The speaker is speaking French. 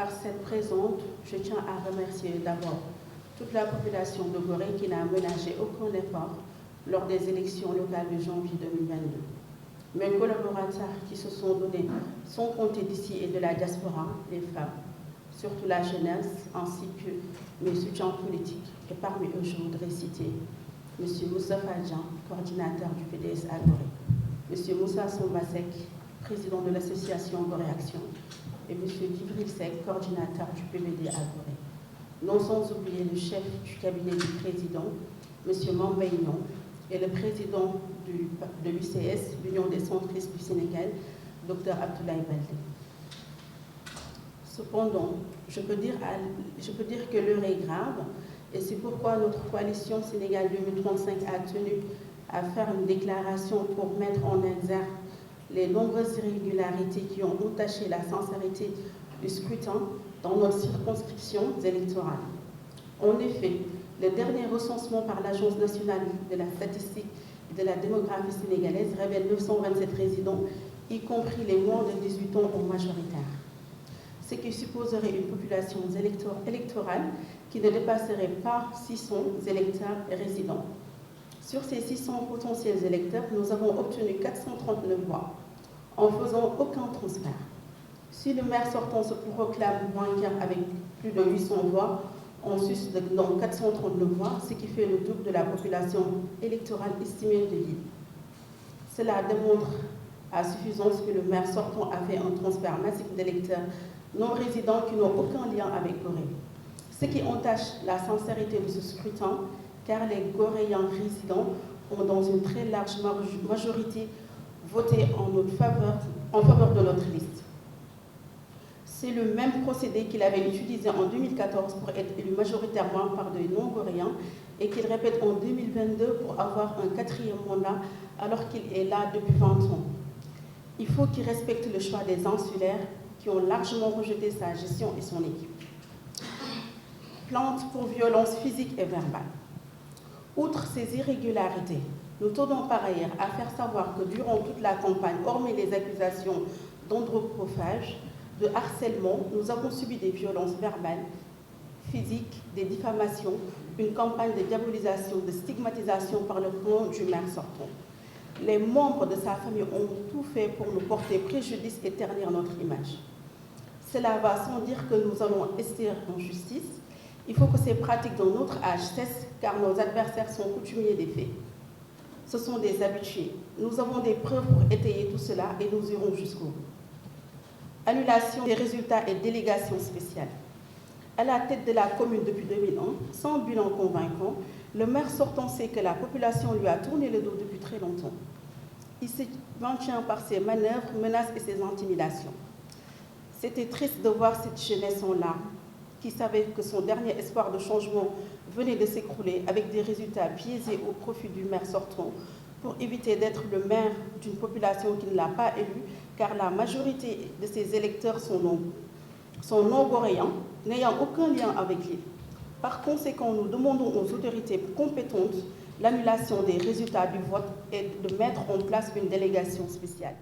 Par cette présente, je tiens à remercier d'abord toute la population de Gorée qui n'a ménagé aucun effort lors des élections locales de janvier 2022. Mes collaborateurs qui se sont donnés sans compter d'ici et de la diaspora, les femmes, surtout la jeunesse, ainsi que mes soutiens politiques. Et parmi eux, je voudrais citer M. Moustapha Dian, coordinateur du PDS à Gorée, M. Moussa Sombasek, président de l'association Gorée Action, et M. Djibril Seck, coordinateur du PVD à Gorée. Non sans oublier le chef du cabinet du président, M. Mambaignon, et le président de l'UCS, l'Union des centristes du Sénégal, Dr Abdoulaye Baldé. Cependant, je peux dire que l'heure est grave, et c'est pourquoi notre coalition Sénégal 2035 a tenu à faire une déclaration pour mettre en exergue les nombreuses irrégularités qui ont entaché la sincérité du scrutin dans nos circonscriptions électorales. En effet, le dernier recensement par l'Agence nationale de la statistique et de la démographie sénégalaise révèle 927 résidents, y compris les moins de 18 ans en majoritaire. Ce qui supposerait une population électorale qui ne dépasserait pas 600 électeurs et résidents. Sur ces 600 potentiels électeurs, nous avons obtenu 439 voix, en faisant aucun transfert. Si le maire sortant se proclame vainqueur avec plus de 800 voix, en sus de 439 voix, ce qui fait le double de la population électorale estimée de l'île. Cela démontre à suffisance que le maire sortant a fait un transfert massif d'électeurs non résidents qui n'ont aucun lien avec Gorée. Ce qui entache la sincérité de ce scrutin, car les Goréens résidents ont dans une très large majorité voté en faveur de notre liste. C'est le même procédé qu'il avait utilisé en 2014 pour être élu majoritairement par des non-goréens et qu'il répète en 2022 pour avoir un 4e mandat alors qu'il est là depuis 20 ans. Il faut qu'il respecte le choix des insulaires qui ont largement rejeté sa gestion et son équipe. Plainte pour violence physique et verbale. Outre ces irrégularités, nous tenons par ailleurs à faire savoir que durant toute la campagne, hormis les accusations d'andropophage, de harcèlement, nous avons subi des violences verbales, physiques, des diffamations, une campagne de diabolisation, de stigmatisation par le camp du maire sortant. Les membres de sa famille ont tout fait pour nous porter préjudice et ternir notre image. Cela va sans dire que nous allons rester en justice. Il faut que ces pratiques dans notre âge cessent car nos adversaires sont coutumiers des faits. Ce sont des habitués. Nous avons des preuves pour étayer tout cela et nous irons jusqu'au bout. Annulation des résultats et délégation spéciale. À la tête de la commune depuis 2001, sans bilan convaincant, le maire sortant sait que la population lui a tourné le dos depuis très longtemps. Il se maintient par ses manœuvres, menaces et ses intimidations. C'était triste de voir cette jeunesse en larmes, qui savait que son dernier espoir de changement venait de s'écrouler avec des résultats biaisés au profit du maire sortant pour éviter d'être le maire d'une population qui ne l'a pas élu, car la majorité de ses électeurs sont non-goréens, n'ayant aucun lien avec l'île. Par conséquent, nous demandons aux autorités compétentes l'annulation des résultats du vote et de mettre en place une délégation spéciale.